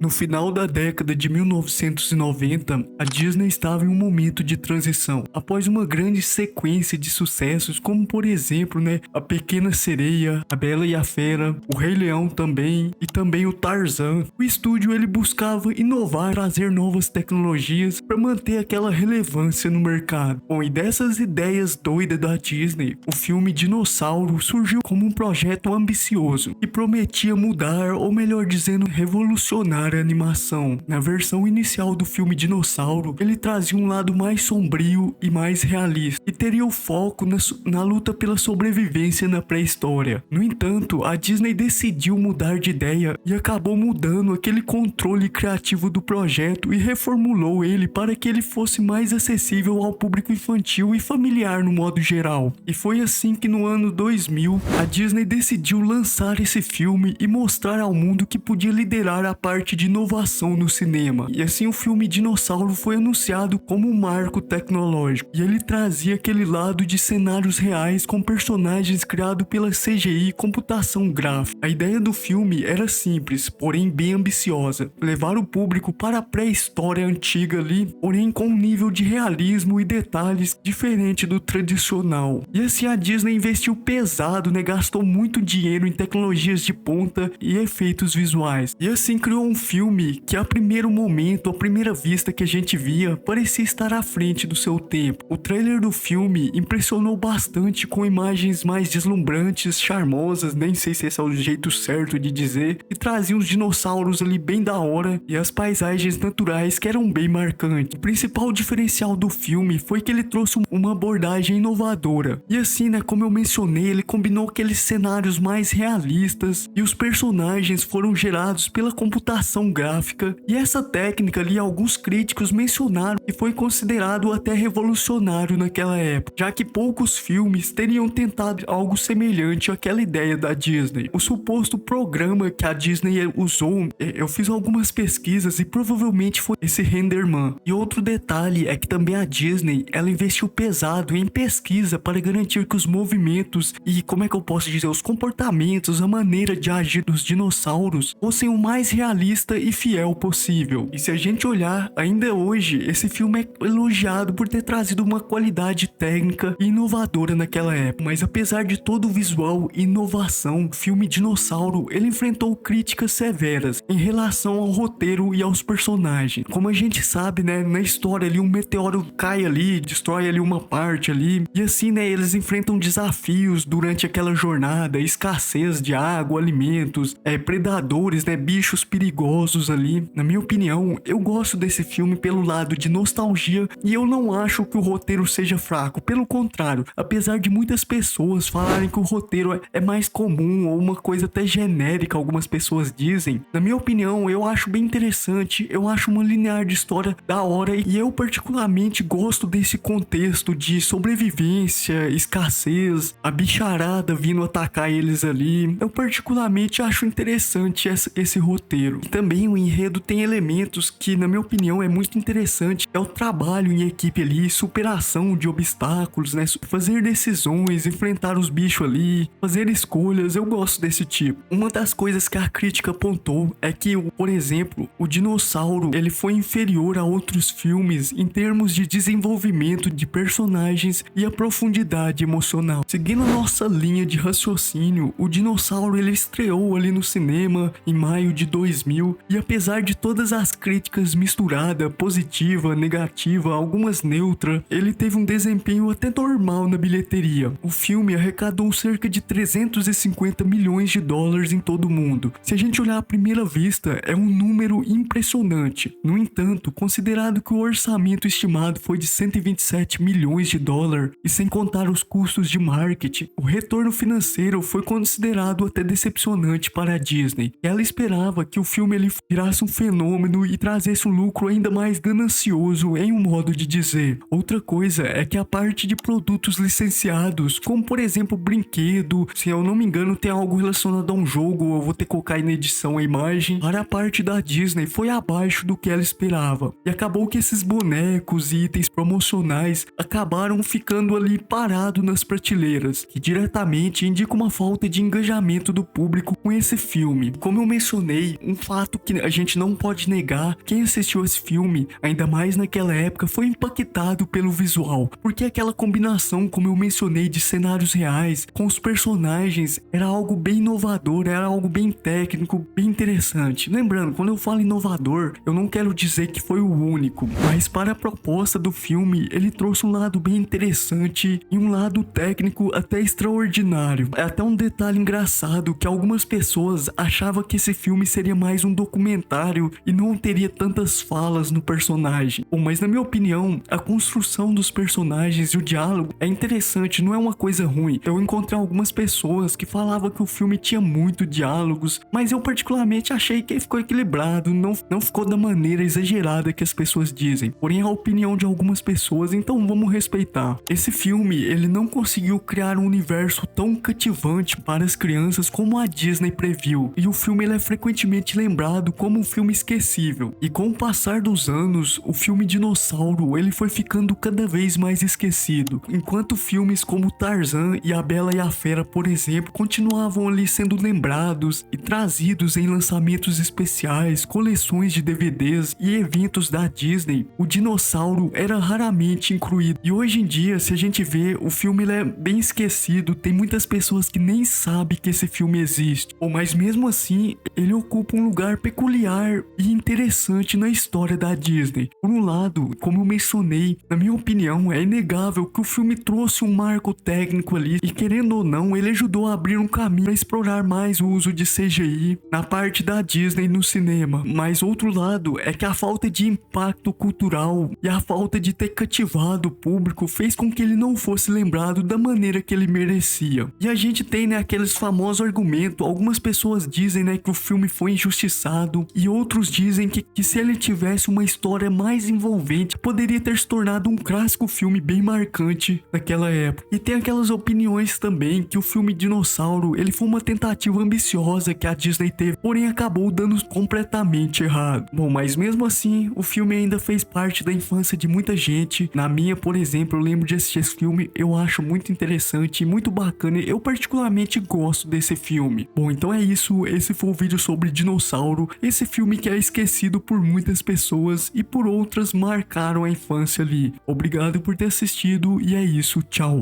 No final da década de 1990, a Disney estava em um momento de transição. Após uma grande sequência de sucessos, como por exemplo, A Pequena Sereia, A Bela e a Fera, O Rei Leão também e também o Tarzan, o estúdio ele buscava inovar, trazer novas tecnologias para manter aquela relevância no mercado. Bom, e dessas ideias doidas da Disney, o filme Dinossauro surgiu como um projeto ambicioso que prometia mudar, ou melhor dizendo, revolucionar a animação. Na versão inicial do filme Dinossauro, ele trazia um lado mais sombrio e mais realista, e teria o foco na luta pela sobrevivência na pré-história. No entanto, a Disney decidiu mudar de ideia e acabou mudando aquele controle criativo do projeto e reformulou ele para que ele fosse mais acessível ao público infantil e familiar no modo geral. E foi assim que no ano 2000, a Disney decidiu lançar esse filme e mostrar ao mundo que podia liderar a parte de inovação no cinema. E assim o filme Dinossauro foi anunciado como um marco tecnológico. E ele trazia aquele lado de cenários reais com personagens criados pela CGI e computação gráfica. A ideia do filme era simples, porém bem ambiciosa. Levar o público para a pré-história antiga ali, porém com um nível de realismo e detalhes diferente do tradicional. E assim a Disney investiu pesado, gastou muito dinheiro em tecnologias de ponta e efeitos visuais. E assim criou um filme que a primeiro momento, à primeira vista que a gente via, parecia estar à frente do seu tempo. O trailer do filme impressionou bastante com imagens mais deslumbrantes, charmosas, nem sei se esse é o jeito certo de dizer, e trazia uns dinossauros ali bem da hora e as paisagens naturais que eram bem marcantes. O principal diferencial do filme foi que ele trouxe uma abordagem inovadora. E assim, como eu mencionei, ele combinou aqueles cenários mais realistas e os personagens foram gerados pela computação gráfica, e essa técnica ali alguns críticos mencionaram que foi considerado até revolucionário naquela época, já que poucos filmes teriam tentado algo semelhante àquela ideia da Disney. O suposto programa que a Disney usou, eu fiz algumas pesquisas e provavelmente foi esse Renderman. E outro detalhe é que também a Disney, ela investiu pesado em pesquisa para garantir que os movimentos e, como é que eu posso dizer, os comportamentos, a maneira de agir dos dinossauros fossem o mais realista e fiel possível. E se a gente olhar, ainda hoje, esse filme é elogiado por ter trazido uma qualidade técnica e inovadora naquela época. Mas apesar de todo o visual e inovação, o filme Dinossauro, ele enfrentou críticas severas em relação ao roteiro e aos personagens. Como a gente sabe, na história ali, um meteoro cai ali, destrói ali uma parte ali, e assim, eles enfrentam desafios durante aquela jornada, escassez de água, alimentos, predadores, bichos perigosos ali. Na minha opinião, eu gosto desse filme pelo lado de nostalgia e eu não acho que o roteiro seja fraco. Pelo contrário, apesar de muitas pessoas falarem que o roteiro é mais comum ou uma coisa até genérica, algumas pessoas dizem, na minha opinião, eu acho bem interessante, eu acho uma linear de história da hora e eu particularmente gosto desse contexto de sobrevivência, escassez, a bicharada vindo atacar eles ali. Eu particularmente acho interessante esse roteiro. E também o enredo tem elementos que, na minha opinião, é muito interessante. É o trabalho em equipe ali, superação de obstáculos, fazer decisões, enfrentar os bichos ali, fazer escolhas. Eu gosto desse tipo. Uma das coisas que a crítica apontou é que, por exemplo, o Dinossauro, ele foi inferior a outros filmes em termos de desenvolvimento de personagens e a profundidade emocional. Seguindo nossa linha de raciocínio, o Dinossauro ele estreou ali no cinema em maio de 2000 e apesar de todas as críticas misturadas, positiva, negativa, algumas neutra, ele teve um desempenho até normal na bilheteria. O filme arrecadou cerca de 350 milhões de dólares em todo o mundo. Se a gente olhar à primeira vista, é um número impressionante. No entanto, considerado que o orçamento estimado foi de 127 milhões de dólares e sem contar os custos de marketing, o retorno financeiro foi considerado até decepcionante para a Disney. Ela esperava que o filme ele virasse um fenômeno e trazesse um lucro ainda mais ganancioso, em um modo de dizer. Outra coisa é que a parte de produtos licenciados, como por exemplo brinquedo, se eu não me engano tem algo relacionado a um jogo, eu vou ter que colocar aí na edição a imagem, para a parte da Disney foi abaixo do que ela esperava. E acabou que esses bonecos e itens promocionais acabaram ficando ali parados nas prateleiras, que diretamente indica uma falta de engajamento do público com esse filme. Como eu mencionei, um fato fato que a gente não pode negar, quem assistiu esse filme, ainda mais naquela época, foi impactado pelo visual, porque aquela combinação, como eu mencionei, de cenários reais com os personagens era algo bem inovador, era algo bem técnico, bem interessante. Lembrando, quando eu falo inovador, eu não quero dizer que foi o único, mas para a proposta do filme, ele trouxe um lado bem interessante e um lado técnico até extraordinário. É até um detalhe engraçado que algumas pessoas achavam que esse filme seria mais um documentário e não teria tantas falas no personagem. Bom, mas na minha opinião, a construção dos personagens e o diálogo é interessante, não é uma coisa ruim. Eu encontrei algumas pessoas que falavam que o filme tinha muito diálogos, mas eu particularmente achei que ficou equilibrado, não ficou da maneira exagerada que as pessoas dizem. Porém, é a opinião de algumas pessoas, então vamos respeitar. Esse filme, ele não conseguiu criar um universo tão cativante para as crianças como a Disney previu, e o filme ele é frequentemente lembrado como um filme esquecível. E com o passar dos anos, o filme Dinossauro ele foi ficando cada vez mais esquecido, enquanto filmes como Tarzan e A Bela e a Fera, por exemplo, continuavam ali sendo lembrados e trazidos em lançamentos especiais, coleções de DVDs e eventos da Disney. O dinossauro era raramente incluído, e hoje em dia, se a gente vê, o filme ele é bem esquecido, tem muitas pessoas que nem sabem que esse filme existe. Mas mesmo assim, ele ocupa um lugar peculiar e interessante na história da Disney. Por um lado, como eu mencionei, na minha opinião, é inegável que o filme trouxe um marco técnico ali e, querendo ou não, ele ajudou a abrir um caminho para explorar mais o uso de CGI na parte da Disney no cinema. Mas outro lado é que a falta de impacto cultural e a falta de ter cativado o público fez com que ele não fosse lembrado da maneira que ele merecia. E a gente tem, né, aqueles famosos argumentos, algumas pessoas dizem, né, que o filme foi injustiçado e outros dizem que se ele tivesse uma história mais envolvente, poderia ter se tornado um clássico filme bem marcante naquela época. E tem aquelas opiniões também que o filme Dinossauro, ele foi uma tentativa ambiciosa que a Disney teve, porém acabou dando completamente errado. Bom, mas mesmo assim, o filme ainda fez parte da infância de muita gente. Na minha, por exemplo, eu lembro de assistir esse filme, eu acho muito interessante e muito bacana, eu particularmente gosto desse filme. Bom, então é isso, esse foi o vídeo sobre Dinossauro, esse filme que é esquecido por muitas pessoas e por outras marcaram a infância ali. Obrigado por ter assistido e é isso, tchau.